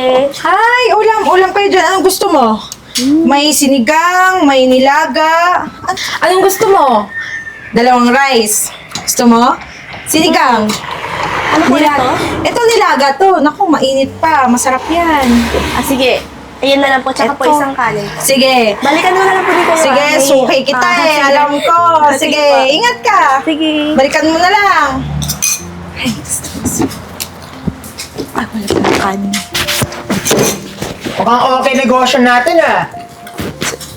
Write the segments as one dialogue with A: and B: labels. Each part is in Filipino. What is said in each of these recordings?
A: ate.
B: Hi! Ulam kayo dyan. Anong gusto mo? May sinigang, may nilaga. Anong gusto mo? Dalawang rice. Gusto mo? Sinigang.
A: Ano po ito?
B: Ito nilaga to. Naku, mainit pa. Masarap yan.
A: Ah, sige. Ayan na lang po, tsaka po
B: Eto.
A: isang kanin.
B: Sige.
A: Balikan mo na lang po dito.
B: Sige, suki kita eh. Alam ko. Sige, ingat ka.
A: Sige.
B: Balikan mo na lang. Ay, wala pa ng kanin.
C: Mukhang okay negosyo natin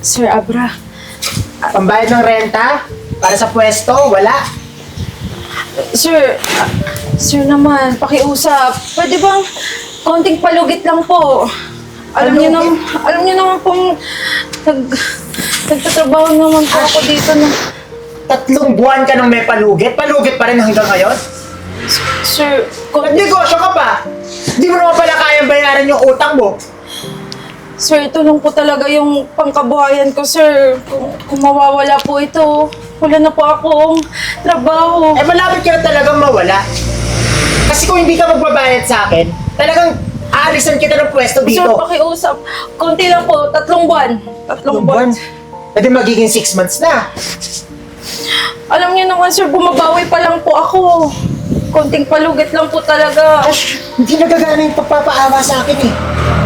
B: Sir Abra,
C: Pambayad ng renta, para sa pwesto, wala.
B: Sir naman, pakiusap. Pwede bang konting palugit lang po? Alam niyo naman kung nagtatrabaho naman po ako dito na...
C: 3 buwan ka nang may palugit pa rin hanggang ngayon?
B: Sir,
C: Nagnegosyo ka pa! Hindi mo naman pala kayang bayaran yung utang mo.
B: Sir, ito lang po talaga yung pangkabuhayan ko, sir. Kung mawawala po ito, wala na po akong trabaho.
C: Eh malapit ka na talagang mawala. Kasi kung hindi ka magbabayad sa akin, talagang aalisan kita ng pwesto
B: Sir,
C: dito.
B: pakiusap. Konti lang po, 3 buwan. 3 buwan.
C: Pwede magiging 6 months na.
B: Alam niyo naman, sir, bumabawi pa lang po ako. Konting palugit lang po talaga.
C: Gosh, hindi nagagana yung pagpapaawa sa akin eh.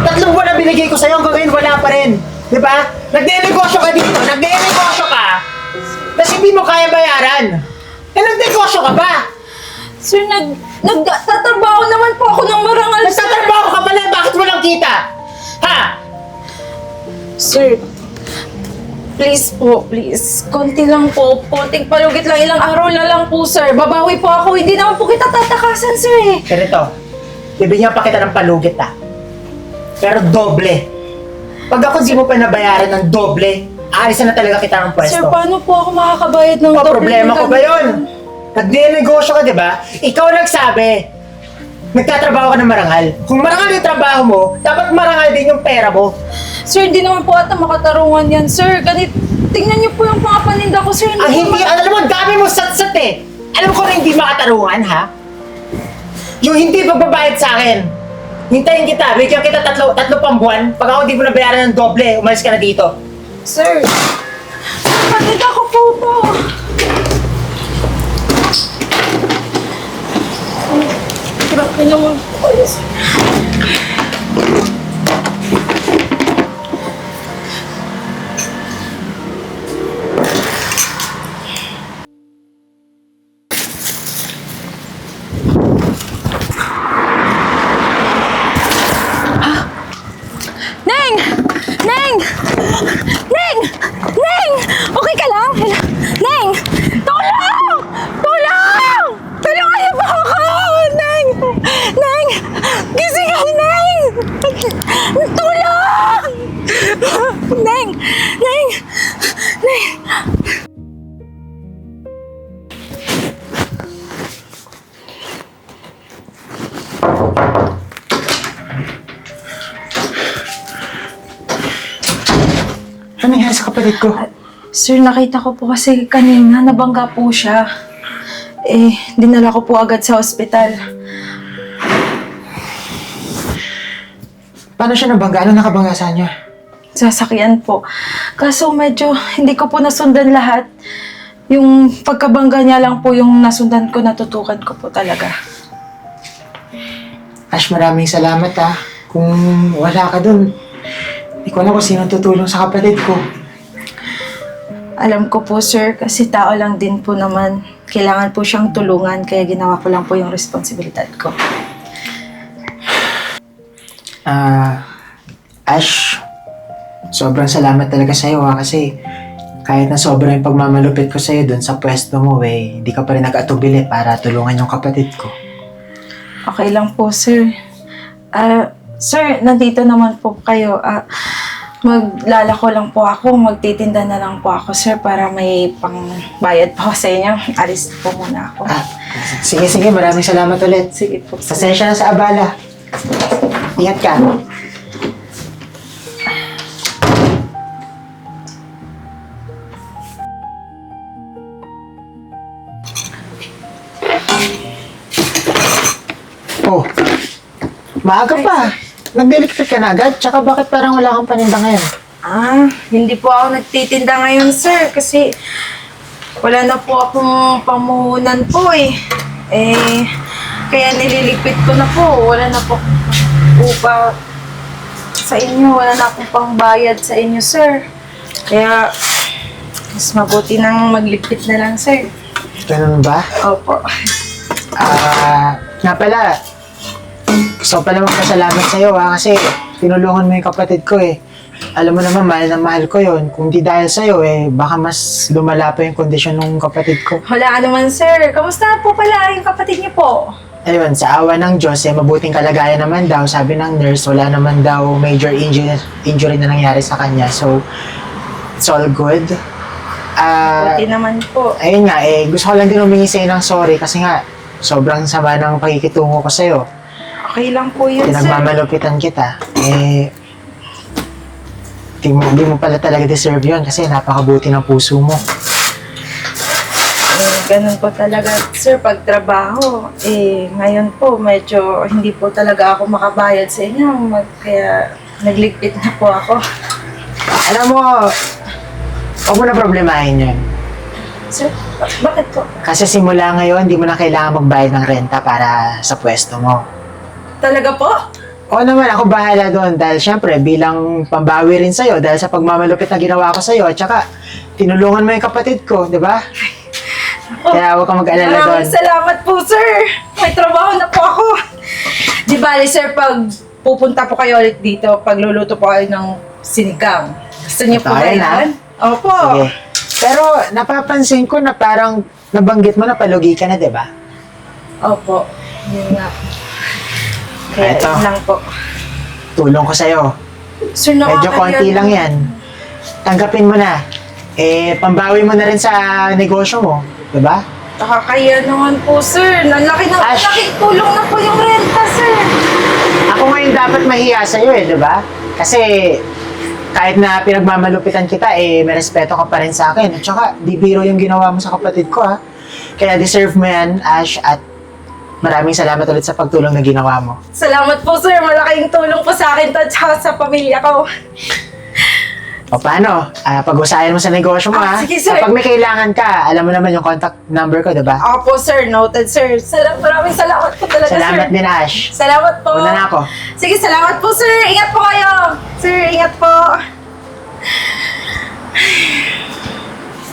C: 3 buwan na binigay ko sa'yo, hanggang ngayon wala pa rin. Di ba? Nagde-negosyo ka dito, nagde-negosyo ka. Tapos hindi mo kaya bayaran. Eh nagnegosyo ka ba?
B: Sir, nagtatrabaho naman po ako ng marangal, sir.
C: Nagtatrabaho ka pala, bakit walang kita? Ha?
B: Sir, please po, please. Konti lang po. Konting palugit lang. Ilang araw na lang po, sir. Babawi po ako. Hindi naman po kita tatakasan, sir eh.
C: Ganito, bibigyan pa kita ng palugit Pero doble. Pag ako di mo pa nabayaran ng doble, aalisan na talaga kita ng pwesto.
B: Sir, paano po ako makakabayad ng doble?
C: Problema
B: ng
C: ko ba
B: ganito?
C: yun? Nagde-negosyo ka, di ba? Ikaw nagsabi. Nagtatrabaho ka ng marangal. Kung marangal yung trabaho mo, dapat marangal din yung pera mo.
B: Sir, hindi naman po ata makatarungan yan, sir. Tingnan niyo po yung mga paninda ko, sir.
C: Ang hindi, alam mo, ang dami mo sat-sat eh. Alam ko na hindi makatarungan, ha? Yung hindi pagbabayad sa akin. Hintayin kita, bigyan kita tatlo pang buwan. Pag ako di mo nabayaran ng doble, umalis ka na dito.
B: Sir, paninda ko po to. Grabe naman po kayo, sir.
D: Neng! Neng! Neng! Neng! Okay ka lang? Neng! Tulong! Tulong! Tulungan niyo po ako! Neng! Neng! Gising ka, Neng! Tulong! Neng! Neng! Neng!
C: Ano nangyari sa kapatid ko?
B: Sir, nakita ko po kasi kanina, nabangga po siya. Dinala ko po agad sa ospital.
C: Paano siya nabangga? Ano nakabangga sa kanya?
B: Sasakyan po. Kaso medyo hindi ko po nasundan lahat. Yung pagkabangga niya lang po yung nasundan ko, natutukan ko po talaga.
C: Ash, maraming salamat Kung wala ka dun, hindi ko alam kung sino tutulong sa kapatid ko.
B: Alam ko po, sir, kasi tao lang din po naman. Kailangan po siyang tulungan, kaya ginawa ko lang po yung responsibilidad ko.
C: Ash, sobrang salamat talaga sa'yo kasi kahit na sobrang yung pagmamalupit ko sa'yo dun sa pwesto mo hindi ka pa rin nag-atubili para tulungan yung kapatid ko.
B: Okay lang po, sir. Sir, nandito naman po kayo. Maglalako lang po ako, magtitinda na lang po ako, sir, para may pangbayad po sa inyo. Alis po muna ako.
C: Sige, maraming salamat ulit.
B: Sige po, sir.
C: Pasensya na sa abala. Ingat ka. Oh, maaga pa. nagdelikpit ka na agad? Tsaka bakit parang wala kang paninda ngayon?
B: Hindi po ako nagtitinda ngayon, sir, kasi wala na po akong pamuhunan po eh. Kaya nililigpit ko na po. Wala na po upa sa inyo. Wala na akong pangbayad sa inyo, sir. Kaya, mas mabuti nang magligpit na lang, sir.
C: Ganun ba?
B: Opo.
C: Nga pala, gusto ko pala magpasalamat sa'yo kasi tinulungan mo yung kapatid ko eh. Alam mo naman, mahal na mahal ko yon. Kung di dahil sa'yo baka mas lumala pa yung kondisyon ng kapatid ko.
B: Wala ka naman, sir. Kamusta po pala yung kapatid niyo po?
C: Ayun, sa awa ng Diyos, mabuting kalagayan naman daw. Sabi ng nurse, wala naman daw major injury na nangyari sa kanya. So, it's all good.
B: Buti naman po.
C: Ayun nga, gusto ko lang din humingi sa'yo ng sorry kasi nga, sobrang sama ng pakikitungo ko sa'yo.
B: Okay lang po yun, sir.
C: Pinagmamalupitan kita. Di mo pala talaga deserve yun kasi napakabuti ng puso mo.
B: Ganun po talaga, sir, pagtrabaho. Ngayon po, medyo hindi po talaga ako makabayad sa inyo. Kaya nagligpit na po ako.
C: Alam mo, huwag mo na problemahin yun.
B: Sir, bakit po?
C: Kasi simula ngayon, di mo na kailangan magbayad ng renta para sa pwesto mo.
B: Talaga po?
C: Oo naman, ako bahala doon dahil syempre bilang pambawi rin sa'yo dahil sa pagmamalupit na ginawa ko sa'yo at saka tinulungan mo yung kapatid ko, di ba? Kaya huwag kang mag-alala doon.
B: Maraming salamat po, sir. May trabaho na po ako. Di bali, sir, pag pupunta po kayo ulit dito, pagluluto po kayo ng sinigang. Gusto niyo po ba
C: Tayo na?
B: yan? Opo.
C: Sige. Pero napapansin ko na parang nabanggit mo na palugi ka na, di ba?
B: Opo. Yun nga. Kaya
C: Eto.
B: yun lang po.
C: Tulong ko sa'yo.
B: Sir,
C: Medyo konti lang yan. Tanggapin mo na. Pambawi mo na rin sa negosyo mo. Diba?
B: Nakakaya naman po, sir. Nalaki na,
C: Ash.
B: malaking tulong na po yung renta, sir.
C: Ako ngayon dapat mahiya sa'yo diba? Kasi kahit na pinagmamalupitan kita, may respeto ka pa rin sa akin. At saka, di biro yung ginawa mo sa kapatid ko, ha? Kaya deserve mo yan, Ash, at maraming salamat ulit sa pagtulong na ginawa mo.
B: Salamat po, sir. Malaking tulong po sa akin to at saka sa pamilya ko.
C: O paano? Pag-usayan mo sa negosyo mo, ha?
B: Sige, sir.
C: Kapag may kailangan ka, alam mo naman yung contact number ko, diba?
B: Opo, sir. Noted, sir. Maraming salamat po talaga,
C: Salamat
B: sir.
C: din, Ash.
B: Salamat po.
C: Una na ako.
B: Sige, salamat po, sir. Ingat po kayo. Sir, ingat po.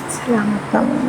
B: Salamat naman.